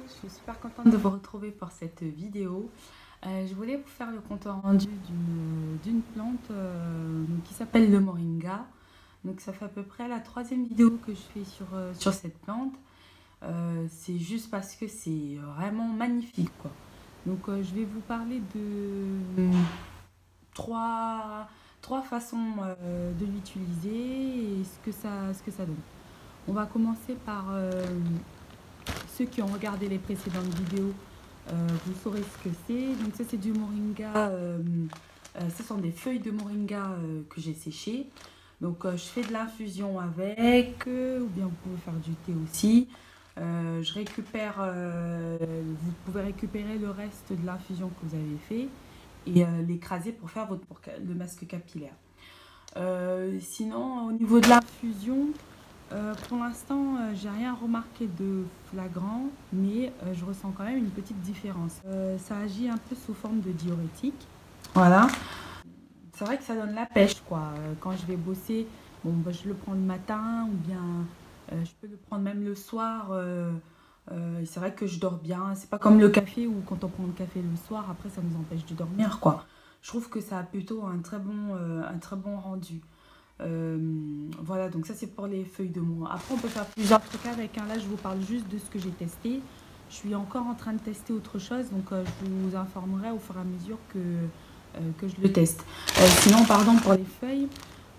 je suis super contente de vous retrouver pour cette vidéo. Je voulais vous faire le compte rendu d'une plante qui s'appelle le moringa. Donc ça fait à peu près la troisième vidéo que je fais sur cette plante. C'est juste parce que c'est vraiment magnifique, quoi. Donc je vais vous parler de trois façons de l'utiliser et ce que ça donne. On va commencer par ceux qui ont regardé les précédentes vidéos, vous saurez ce que c'est. Donc ça c'est du moringa, ce sont des feuilles de moringa que j'ai séchées. Donc je fais de l'infusion avec, ou bien vous pouvez faire du thé aussi. Je récupère, vous pouvez récupérer le reste de l'infusion que vous avez fait et l'écraser pour faire le masque capillaire. Sinon au niveau de l'infusion, pour l'instant, j'ai rien remarqué de flagrant, mais je ressens quand même une petite différence. Ça agit un peu sous forme de diurétique. Voilà. C'est vrai que ça donne la pêche, quoi. Quand je vais bosser, bon, bah, je le prends le matin ou bien je peux le prendre même le soir. C'est vrai que je dors bien. C'est pas comme le café où quand on prend le café le soir, après ça nous empêche de dormir, quoi. Je trouve que ça a plutôt un très bon rendu. Voilà, donc ça c'est pour les feuilles de mois. Après on peut faire plusieurs trucs avec, hein. Là je vous parle juste de ce que j'ai testé. Je suis encore en train de tester autre chose, donc je vous informerai au fur et à mesure que je le teste. Sinon pardon, pour les feuilles,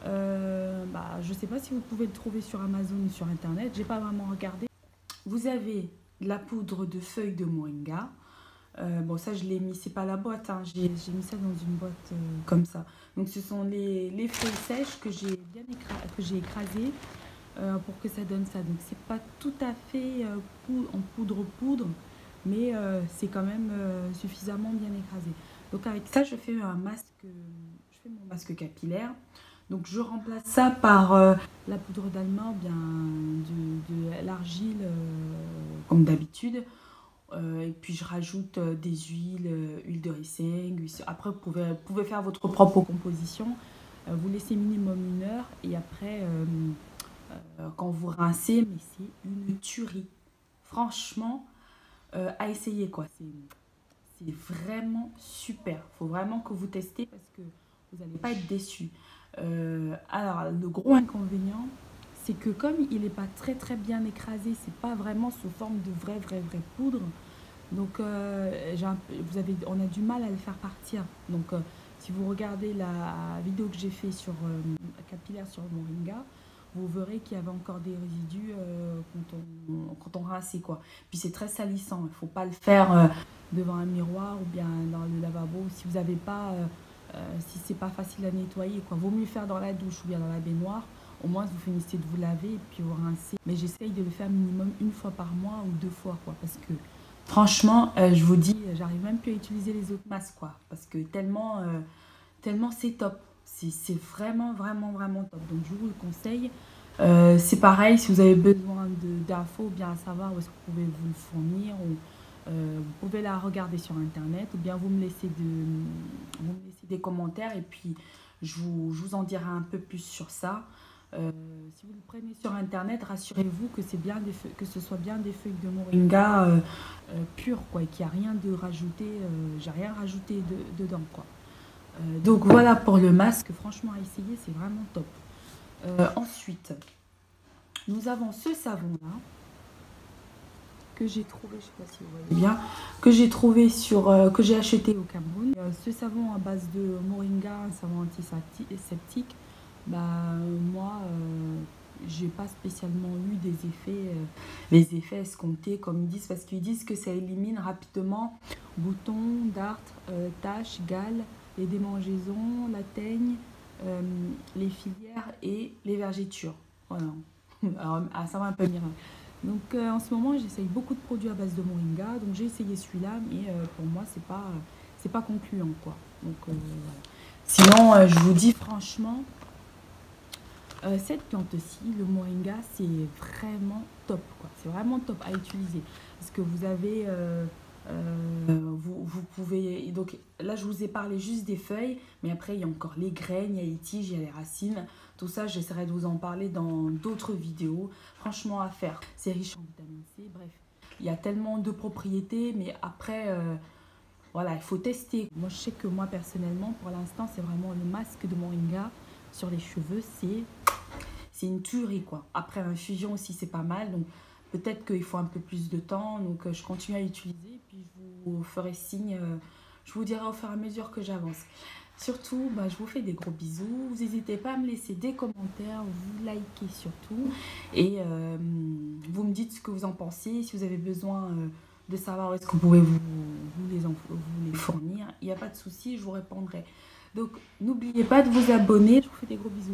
je sais pas si vous pouvez le trouver sur Amazon ou sur internet, j'ai pas vraiment regardé. Vous avez de la poudre de feuilles de moringa. Bon, ça je l'ai mis, c'est pas la boîte, hein. J'ai mis ça dans une boîte comme ça. Donc ce sont les feuilles sèches que j'ai écrasées pour que ça donne ça. Donc c'est pas tout à fait en poudre, mais c'est quand même suffisamment bien écrasé. Donc avec ça je fais mon masque capillaire. Donc je remplace ça par la poudre d'alma ou bien de l'argile comme d'habitude. Et puis je rajoute des huiles, huile de ricin. Après vous pouvez faire votre propre composition. Vous laissez minimum 1 heure et après quand vous rincez, mais c'est une tuerie. Franchement, à essayer, quoi. C'est vraiment super. Il faut vraiment que vous testez parce que vous n'allez pas être déçus. Alors le gros inconvénient, c'est que comme il n'est pas très bien écrasé, c'est pas vraiment sous forme de vraie poudre. Donc on a du mal à le faire partir. Donc si vous regardez la vidéo que j'ai fait sur capillaire sur le moringa, vous verrez qu'il y avait encore des résidus quand on rinçait, quoi. Puis c'est très salissant. Il ne faut pas le faire devant un miroir ou bien dans le lavabo. Si vous n'avez pas, si c'est pas facile à nettoyer, quoi. Vaut mieux faire dans la douche ou bien dans la baignoire. Au moins vous finissez de vous laver et puis vous rincez. Mais j'essaye de le faire minimum 1 fois par mois ou 2 fois, quoi, parce que franchement, je vous dis, j'arrive même plus à utiliser les autres masques, quoi, parce que tellement c'est top. C'est vraiment top. Donc je vous le conseille. C'est pareil, si vous avez besoin d'infos, ou bien à savoir où est-ce que vous pouvez vous le fournir, ou vous pouvez la regarder sur internet, ou bien vous me laissez des commentaires et puis je vous en dirai un peu plus sur ça. Si vous le prenez sur internet, rassurez-vous que que ce soit bien des feuilles de moringa pures, quoi, et qu'il n'y a rien de rajouté, j'ai rien rajouté dedans, quoi. Donc voilà pour le masque, franchement à essayer, c'est vraiment top. Ensuite, nous avons ce savon là que j'ai trouvé, je sais pas si vous voyez bien, que j'ai trouvé que j'ai acheté au Cameroun. Ce savon à base de moringa, un savon antiseptique. Moi, j'ai pas spécialement eu les effets escomptés comme ils disent, parce qu'ils disent que ça élimine rapidement boutons, dartres, taches, gales, les démangeaisons, la teigne, les filières et les vergetures. Voilà. Alors, ça va un peu miracle. Donc en ce moment j'essaye beaucoup de produits à base de moringa, donc j'ai essayé celui-là, mais pour moi c'est pas concluant, quoi. Donc voilà. Sinon je vous dis franchement, cette plante-ci, le moringa, c'est vraiment top, quoi. C'est vraiment top à utiliser parce que vous avez vous pouvez, donc là je vous ai parlé juste des feuilles, mais après il y a encore les graines, il y a les tiges, il y a les racines. Tout ça j'essaierai de vous en parler dans d'autres vidéos. Franchement à faire, c'est riche en vitamine C. Bref, Il y a tellement de propriétés, mais après, voilà, il faut tester. Moi, je sais que moi, personnellement, pour l'instant, c'est vraiment le masque de Moringa sur les cheveux. C'est une tuerie, quoi. Après, l'infusion aussi, c'est pas mal. Donc, peut-être qu'il faut un peu plus de temps. Donc, je continue à l'utiliser. Puis, je vous ferai signe. Je vous dirai au fur et à mesure que j'avance. Surtout, bah, je vous fais des gros bisous. Vous n'hésitez pas à me laisser des commentaires, vous likez surtout. Et vous me dites ce que vous en pensez. Si vous avez besoin de savoir où est-ce que vous pouvez vous les fournir, il n'y a pas de souci, je vous répondrai. Donc, n'oubliez pas de vous abonner. Je vous fais des gros bisous.